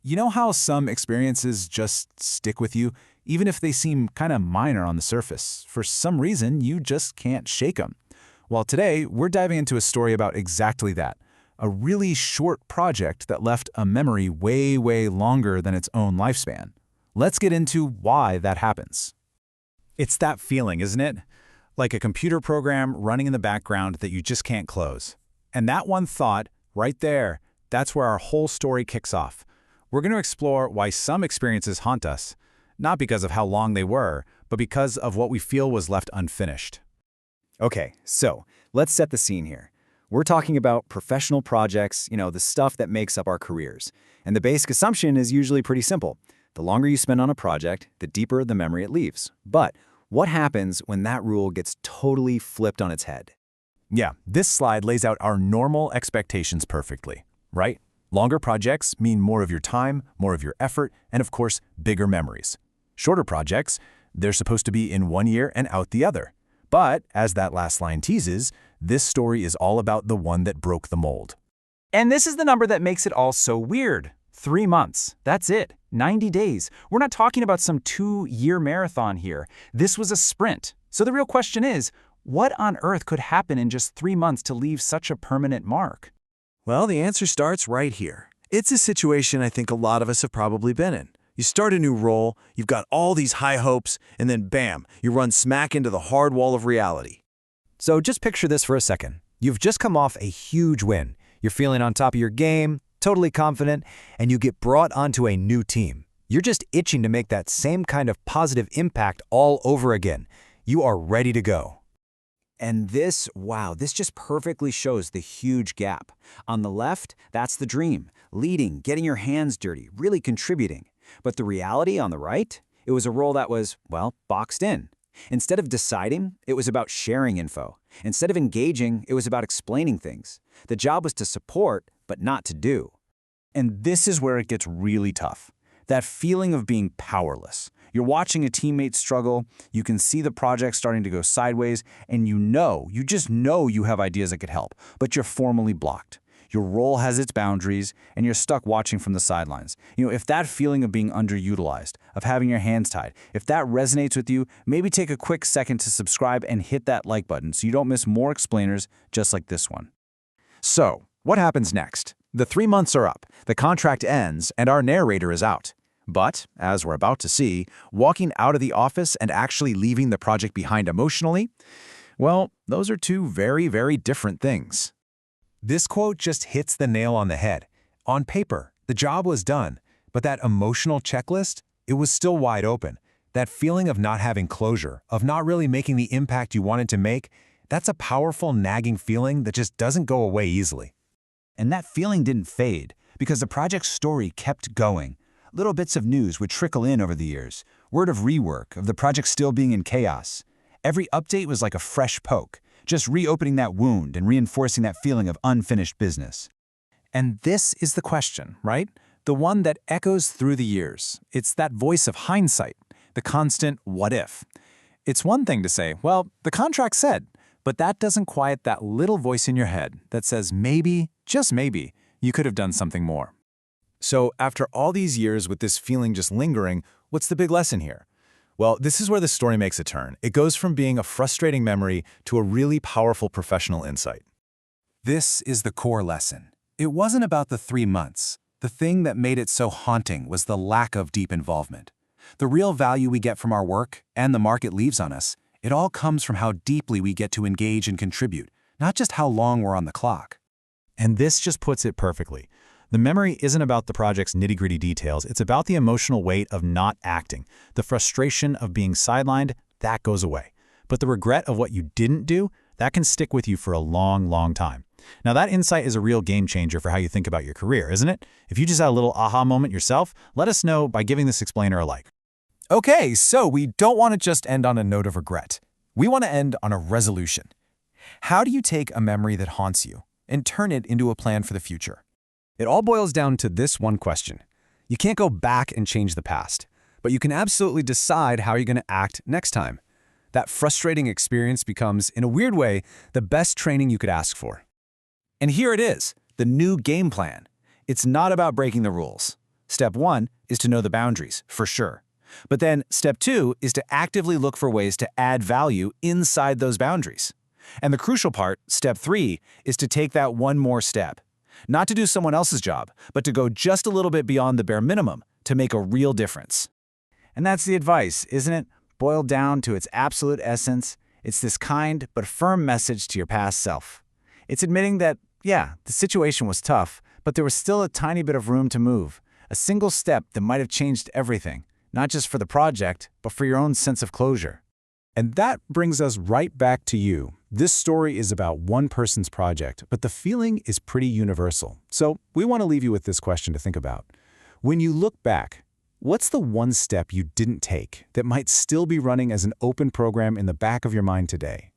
You know how some experiences just stick with you, even if they seem kind of minor on the surface? For some reason, you just can't shake them. Well, today, we're diving into a story about exactly that. A really short project that left a memory way, way longer than its own lifespan. Let's get into why that happens. It's that feeling, isn't it? Like a computer program running in the background that you just can't close. And that one thought, right there, that's where our whole story kicks off. We're going to explore why some experiences haunt us, not because of how long they were, but because of what we feel was left unfinished. Okay, so let's set the scene here. We're talking about professional projects, the stuff that makes up our careers. And the basic assumption is usually pretty simple. The longer you spend on a project, the deeper the memory it leaves. But what happens when that rule gets totally flipped on its head? Yeah, this slide lays out our normal expectations perfectly, right? Longer projects mean more of your time, more of your effort, and of course, bigger memories. Shorter projects, they're supposed to be in one year and out the other. But, as that last line teases, this story is all about the one that broke the mold. And this is the number that makes it all so weird. 3 months. That's it. 90 days. We're not talking about some 2-year marathon here. This was a sprint. So the real question is, what on earth could happen in just 3 months to leave such a permanent mark? Well, the answer starts right here. It's a situation I think a lot of us have probably been in. You start a new role, you've got all these high hopes, and then bam, you run smack into the hard wall of reality. So just picture this for a second. You've just come off a huge win. You're feeling on top of your game, totally confident, and you get brought onto a new team. You're just itching to make that same kind of positive impact all over again. You are ready to go. And this just perfectly shows the huge gap. On the left, that's the dream, leading, getting your hands dirty, really contributing. But the reality on the right, it was a role that was, boxed in. Instead of deciding, it was about sharing info. Instead of engaging, it was about explaining things. The job was to support, but not to do. And this is where it gets really tough. That feeling of being powerless. You're watching a teammate struggle, you can see the project starting to go sideways, and you just know you have ideas that could help, but you're formally blocked. Your role has its boundaries, and you're stuck watching from the sidelines. If that feeling of being underutilized, of having your hands tied, if that resonates with you, maybe take a quick second to subscribe and hit that like button so you don't miss more explainers just like this one. So, what happens next? The 3 months are up, the contract ends, and our narrator is out. But, as we're about to see, walking out of the office and actually leaving the project behind emotionally, well, those are two very, very different things. This quote just hits the nail on the head. On paper, the job was done, but that emotional checklist, it was still wide open. That feeling of not having closure, of not really making the impact you wanted to make, that's a powerful, nagging feeling that just doesn't go away easily. And that feeling didn't fade, because the project's story kept going. Little bits of news would trickle in over the years, word of rework, of the project still being in chaos. Every update was like a fresh poke, just reopening that wound and reinforcing that feeling of unfinished business. And this is the question, right? The one that echoes through the years. It's that voice of hindsight, the constant what if. It's one thing to say, well, the contract said, but that doesn't quiet that little voice in your head that says maybe, just maybe, you could have done something more. So, after all these years with this feeling just lingering, what's the big lesson here? Well, this is where the story makes a turn. It goes from being a frustrating memory to a really powerful professional insight. This is the core lesson. It wasn't about the 3 months. The thing that made it so haunting was the lack of deep involvement. The real value we get from our work and the mark it leaves on us, it all comes from how deeply we get to engage and contribute, not just how long we're on the clock. And this just puts it perfectly. The memory isn't about the project's nitty-gritty details. It's about the emotional weight of not acting. The frustration of being sidelined, that goes away. But the regret of what you didn't do, that can stick with you for a long, long time. Now, that insight is a real game changer for how you think about your career, isn't it? If you just had a little aha moment yourself, let us know by giving this explainer a like. Okay, so we don't want to just end on a note of regret. We want to end on a resolution. How do you take a memory that haunts you and turn it into a plan for the future? It all boils down to this one question. You can't go back and change the past, but you can absolutely decide how you're going to act next time. That frustrating experience becomes, in a weird way, the best training you could ask for. And here it is, the new game plan. It's not about breaking the rules. Step 1 is to know the boundaries, for sure. But then step 2 is to actively look for ways to add value inside those boundaries. And the crucial part, step 3, is to take that one more step. Not to do someone else's job, but to go just a little bit beyond the bare minimum to make a real difference. And that's the advice, isn't it? Boiled down to its absolute essence, it's this kind but firm message to your past self. It's admitting that, yeah, the situation was tough, but there was still a tiny bit of room to move, a single step that might have changed everything, not just for the project, but for your own sense of closure. And that brings us right back to you. This story is about one person's project, but the feeling is pretty universal. So we want to leave you with this question to think about. When you look back, what's the one step you didn't take that might still be running as an open program in the back of your mind today?